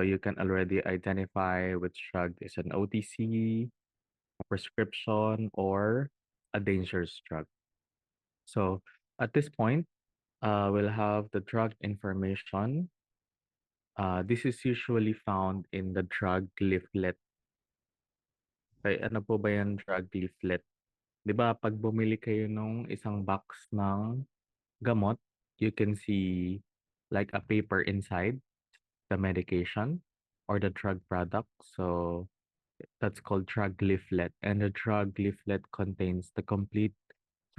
you can already identify which drug is an OTC, a prescription, or a dangerous drug. So at this point, we'll have the drug information. This is usually found in the drug leaflet. Kaya ano po ba yung drug leaflet? 'Di ba pag bumili kayo nung isang box ng gamot, you can see like a paper inside the medication or the drug product. So that's called drug leaflet. And the drug leaflet contains the complete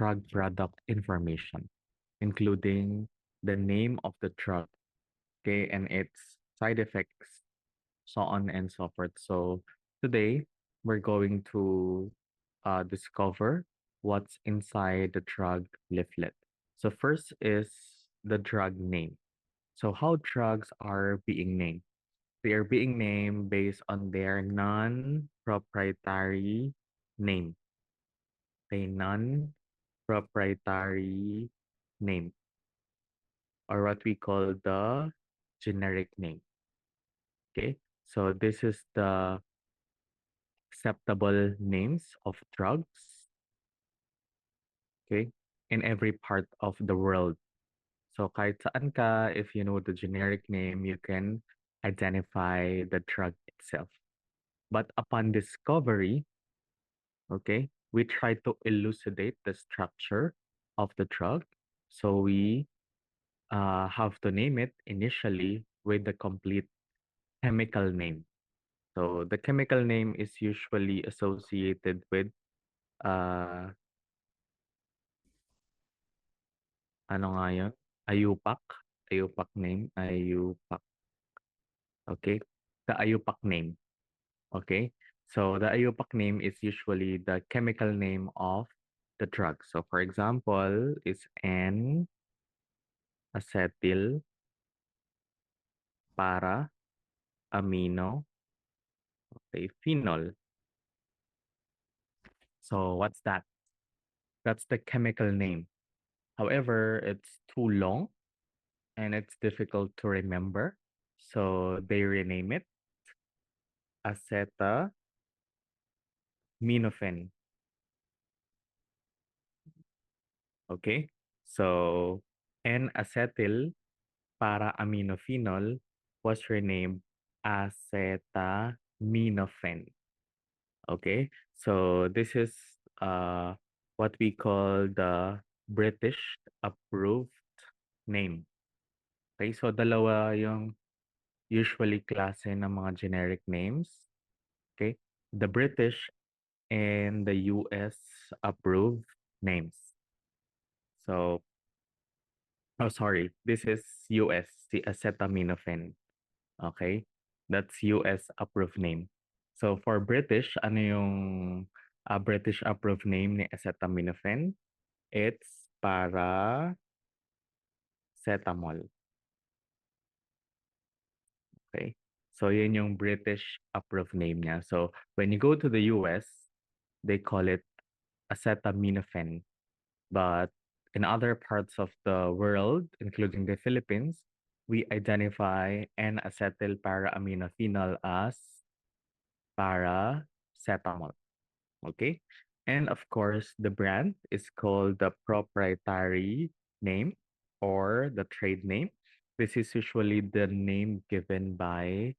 drug product information, including the name of the drug, okay, and its side effects, so on and so forth. So today we're going to discover what's inside the drug leaflet. So first is the drug name. So how drugs are being named? They are being named based on their non-proprietary name. A non-proprietary name, or what we call the generic name. Okay, so this is the acceptable names of drugs, okay, in every part of the world. So kahit saan ka, if you know the generic name, you can identify the drug itself. But upon discovery, okay, we try to elucidate the structure of the drug. So we have to name it initially with the complete chemical name. So the chemical name is usually associated with uh, ano nga yun? Ayupak. Ayupak name. Ayupak. Okay. The Ayupak name. Okay. So the Ayupak name is usually the chemical name of the drug. So for example, is N-acetyl para amino, okay, phenol. So what's that? That's the chemical name. However, it's too long and it's difficult to remember. So they rename it acetaminophen. Okay? So N-acetyl para aminophenol was renamed acetaminophen. Okay? So this is what we call the British approved name. Okay? So dalawa yung usually klase ng mga generic names. Okay? The British and the US approved names. So, oh, sorry, this is US, the acetaminophen. Okay? That's US approved name. So, for British, ano yung British approved name ni acetaminophen? It's paracetamol. Okay? So, yun yung British approved name niya. So, when you go to the US, they call it acetaminophen. But in other parts of the world, including the Philippines, we identify N-acetyl para-aminophenol as paracetamol. Okay? And of course, the brand is called the proprietary name or the trade name. This is usually the name given by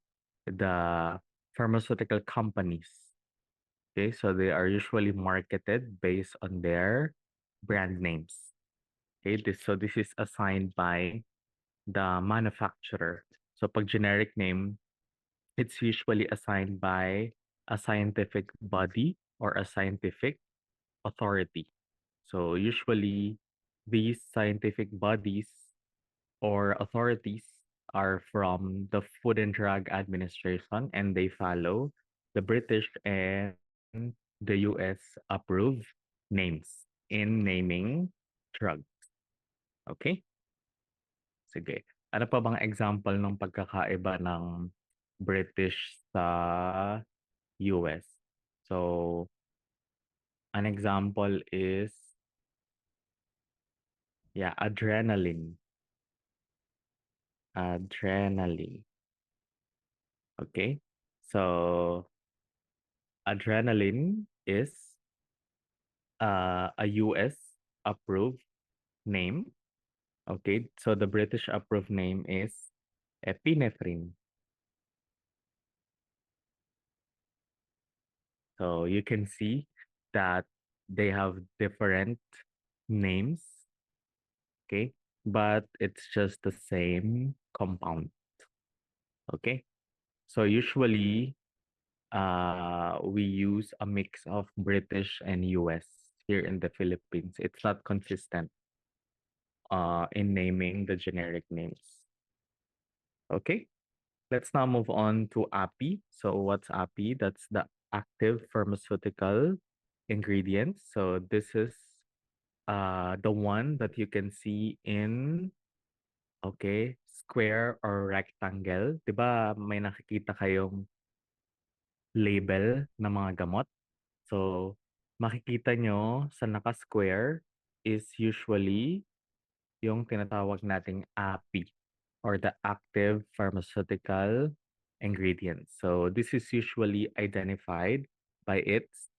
the pharmaceutical companies. Okay, so they are usually marketed based on their brand names. Okay, this is assigned by the manufacturer. So pag generic name, it's usually assigned by a scientific body or a scientific authority. So usually these scientific bodies or authorities are from the Food and Drug Administration, and they follow the British and the US approved names in naming drugs. Okay? Sige. Ano pa bang example ng pagkakaiba ng British sa US? So, an example is, yeah, adrenaline. Adrenaline. Okay. So adrenaline is a US approved name. Okay. So the British approved name is epinephrine. So you can see that they have different names. Okay. But it's just the same compound. Okay. So usually we use a mix of British and US here in the Philippines. It's not consistent in naming the generic names. Okay, let's now move on to API. So what's API? That's the active pharmaceutical ingredient. So this is the one that you can see in, okay, square or rectangle. 'Di ba may nakikita kayong label ng mga gamot? So, makikita nyo sa naka-square is usually yung tinatawag nating API or the active pharmaceutical ingredient. So, this is usually identified by its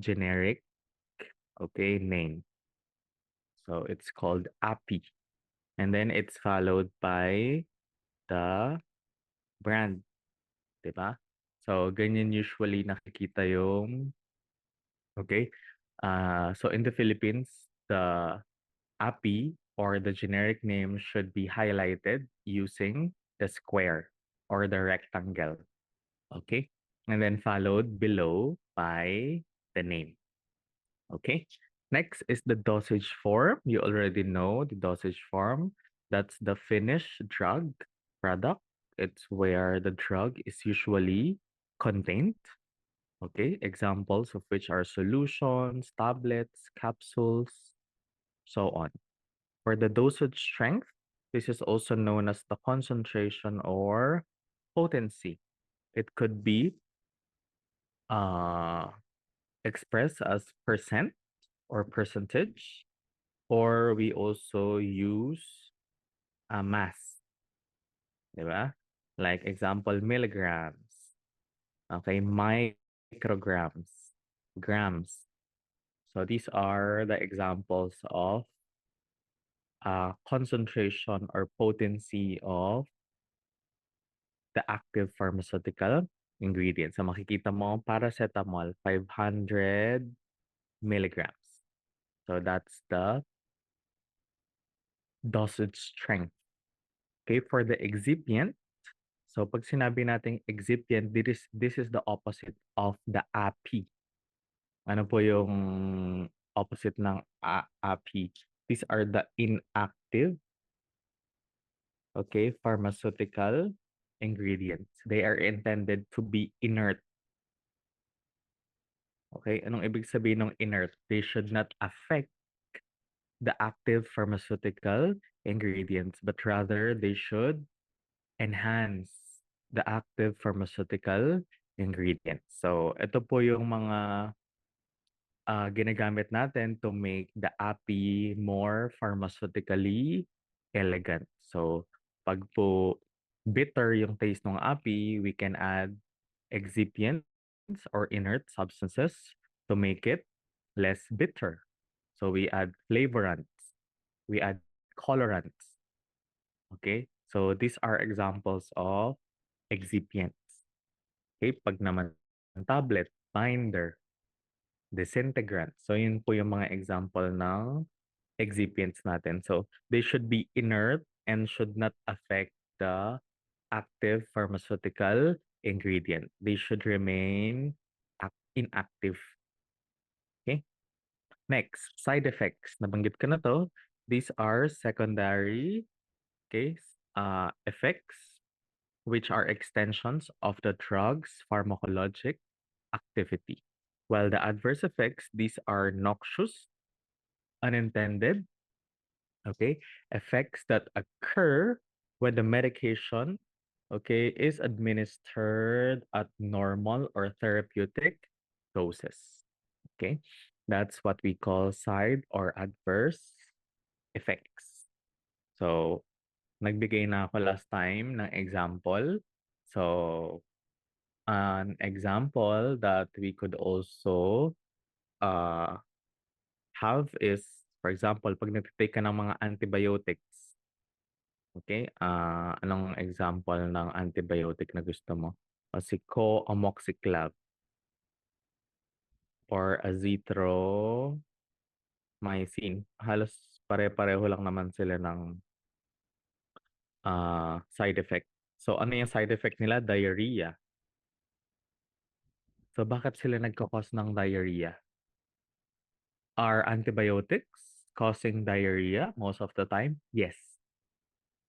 generic, okay, name. So, it's called API. And then it's followed by the brand, di ba? So, ganyan usually nakikita yung, okay? So, in the Philippines, the API or the generic name should be highlighted using the square or the rectangle. Okay. And then followed below by the name. Okay. Next is the dosage form. You already know the dosage form. That's the finished drug product. It's where the drug is usually contained. Okay. Examples of which are solutions, tablets, capsules, so on. For the dosage strength, this is also known as the concentration or potency. It could be uh, expressed as percent or percentage, or we also use a mass, diba? Like example, milligrams, okay, micrograms, grams. So these are the examples of concentration or potency of the active pharmaceutical ingredient. So makikita mo, paracetamol, 500 milligrams. So that's the dosage strength. Okay, for the excipient, so pag sinabi nating excipient, this is the opposite of the API. Ano po yung opposite ng API? These are the inactive, okay, pharmaceutical ingredients. They are intended to be inert. Okay, anong ibig sabihin ng inert? They should not affect the active pharmaceutical ingredients, but rather they should enhance the active pharmaceutical ingredients. So, ito po yung mga ginagamit natin to make the API more pharmaceutically elegant. So, pag po bitter yung taste ng API, we can add excipients or inert substances to make it less bitter. So we add flavorants, we add colorants. Okay? So these are examples of excipients. Okay? Pag naman tablet, binder, disintegrant. So yun po yung mga example ng excipients natin. So they should be inert and should not affect the active pharmaceutical ingredient. They should remain inactive. Okay? Next, side effects. Nabanggit ko na to. These are secondary, okay, effects, which are extensions of the drug's pharmacologic activity. While the adverse effects, these are noxious, unintended, okay, effects that occur when the medication, okay, is administered at normal or therapeutic doses. Okay, that's what we call side or adverse effects. So, nagbigay na ako last time ng example. So, An example that we could also uh, have is, for example, pag nagtitake ka ng mga antibiotics, okay? Anong example ng antibiotic na gusto mo? O si co-amoxiclav or azithromycin. Halos pare-pareho lang naman sila ng side effect. So, ano yung side effect nila? Diarrhea. So, bakit sila nagkakos ng diarrhea? Are antibiotics causing diarrhea most of the time? Yes.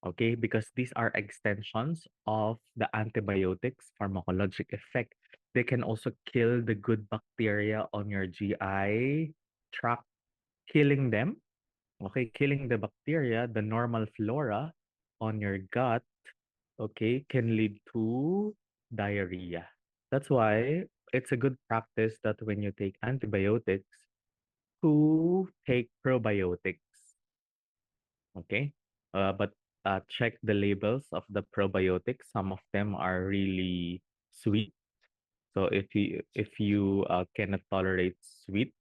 Okay, because these are extensions of the antibiotics pharmacologic effect. They can also kill the good bacteria on your GI tract, killing them. Okay, killing the bacteria, the normal flora on your gut, okay, can lead to diarrhea. That's why it's a good practice that when you take antibiotics, to take probiotics. Okay. But check the labels of the probiotics. Some of them are really sweet. So if you cannot tolerate sweet,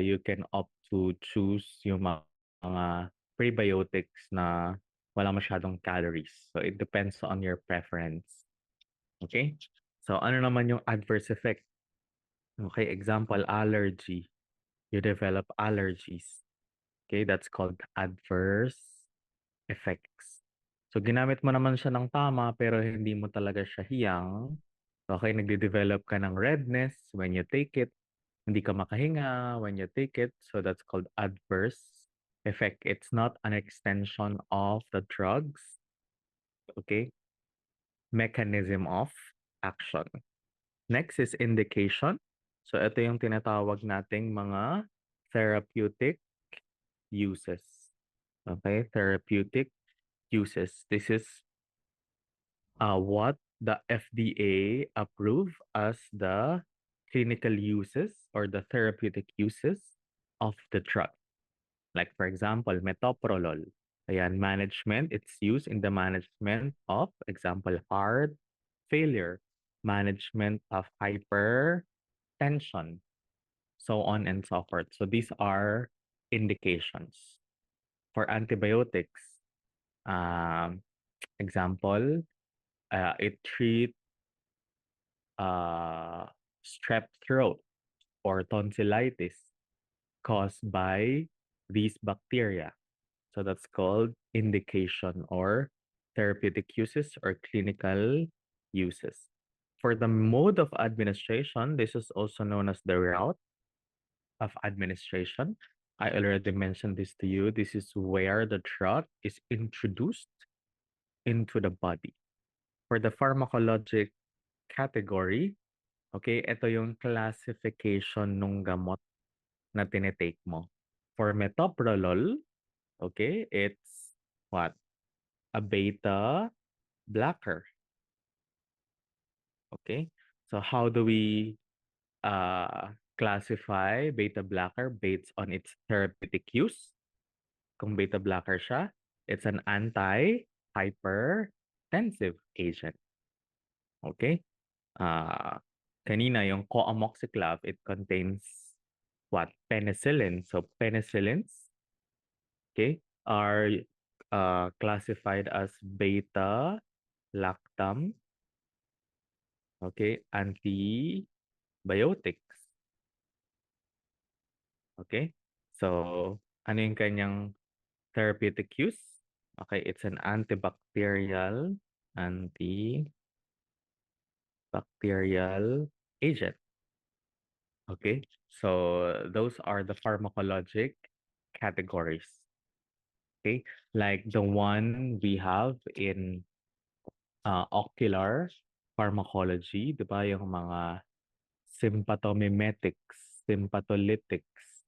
you can opt to choose yung mga prebiotics na wala masyadong calories. So it depends on your preference. Okay? So ano naman yung adverse effect? Okay, example, allergy. You develop allergies. Okay, that's called adverse effects. So ginamit mo naman siya ng tama pero hindi mo talaga siya hiyang. Okay, nagde-develop ka ng redness when you take it. Hindi ka makahinga when you take it. So that's called adverse effect. It's not an extension of the drugs. Okay, mechanism of action. Next is indication. So ito yung tinatawag nating mga therapeutic uses. Okay, therapeutic uses. This is what the FDA approve as the clinical uses or the therapeutic uses of the drug. Like for example, metoprolol. Ayan, management, it's used in the management of, example, heart failure, management of hypertension, so on and so forth. So these are indications. For antibiotics, um, example, it treats uh, strep throat or tonsillitis caused by these bacteria. So that's called indication or therapeutic uses or clinical uses. For the mode of administration, this is also known as the route of administration. I already mentioned this to you. This is where the drug is introduced into the body. For the pharmacologic category, okay, ito yung classification ng gamot na tinitake mo. For metoprolol, okay, it's what? A beta blocker. Okay, so how do we classify beta blocker based on its therapeutic use? Kung beta blocker siya, it's an anti-hypertensive agent. Okay? Kanina yung co-amoxiclav, it contains what? Penicillin. So penicillins, okay, are classified as beta lactam, okay, antibiotics. Okay? So, ano yung kanyang therapeutic use? Okay, it's an antibacterial agent. Okay? So, those are the pharmacologic categories. Okay? Like the one we have in ocular pharmacology, di ba? Yung mga sympathomimetics, sympatholytics,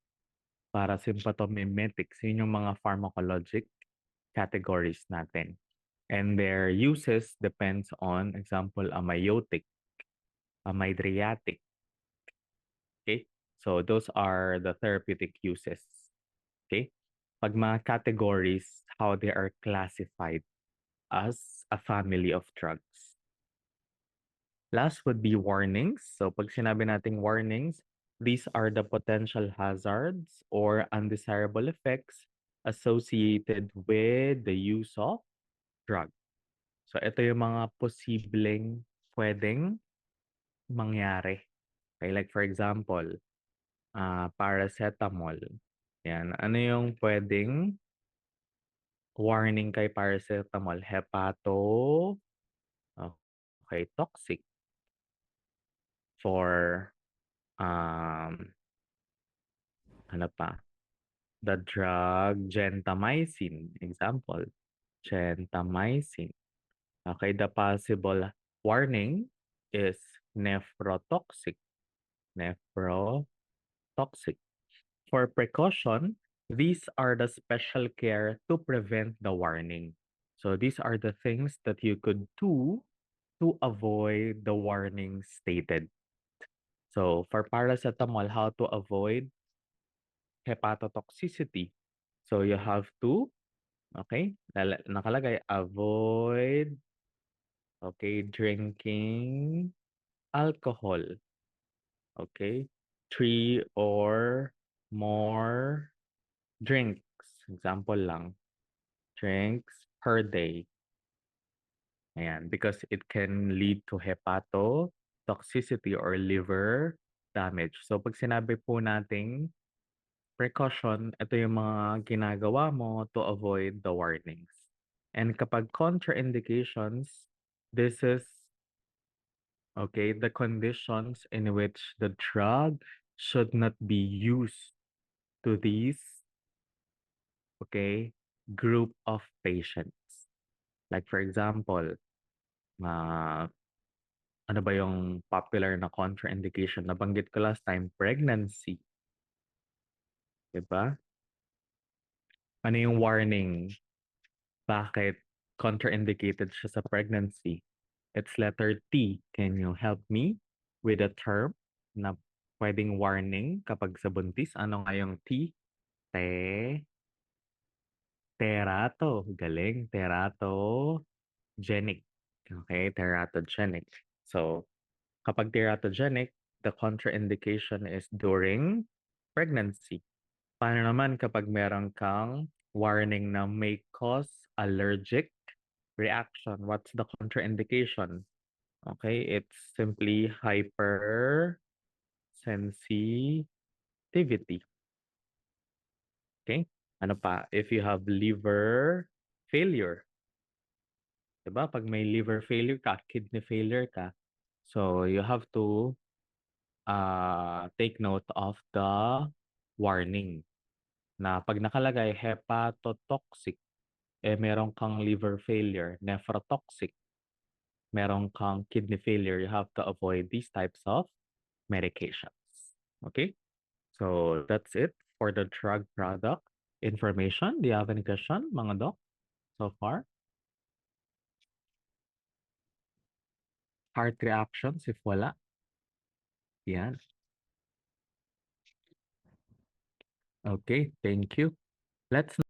parasympathomimetics, yun yung mga pharmacologic categories natin. And their uses depends on, example, amiotic, amydriatic. Okay? So those are the therapeutic uses. Okay? Pag mga categories, how they are classified as a family of drugs. Last would be warnings. So pag sinabi nating warnings, these are the potential hazards or undesirable effects associated with the use of drug. So ito yung mga posibleng pwedeng mangyari. Okay, like for example, paracetamol. Yan. Ano yung pwedeng warning kay paracetamol? Okay, toxic for um ano pa? The drug gentamicin, example, gentamicin. Okay, the possible warning is nephrotoxic. Nephrotoxic. For precaution, these are the special care to prevent the warning. So these are the things that you could do to avoid the warning stated. So for paracetamol, how to avoid hepatotoxicity? So you have to, okay, nakalagay, avoid, okay, drinking alcohol, okay, 3 or more drinks, example lang, drinks per day. Ayan, because it can lead to hepatotoxicity or liver damage. So pag sinabi po nating precaution, ito yung mga ginagawa mo to avoid the warnings. And kapag contraindications, this is, okay, the conditions in which the drug should not be used to these, okay, group of patients. Like for example, uh, ano ba yung popular na contraindication? Nabanggit ko last time, pregnancy. 'Di ba? Ano yung warning? Bakit contraindicated siya sa pregnancy? It's letter T. Can you help me with a term na pwedeng warning kapag sa buntis? Ano nga yung T? Te, terato. Galing. Teratogenic. Okay, teratogenic. So, kapag teratogenic, the contraindication is during pregnancy. Paano naman kapag meron kang warning na may cause allergic reaction? What's the contraindication? Okay, it's simply hypersensitivity. Okay? Ano pa? If you have liver failure, 'di ba? Pag may liver failure ka, kidney failure ka, so you have to take note of the warning na pag nakalagay hepatotoxic, eh meron kang liver failure, nephrotoxic, meron kang kidney failure, you have to avoid these types of medications. Okay? So that's it for the drug product information. Do you have any question, mga doc, so far? Heart reactions, if wala. Yan. Okay, thank you. Let's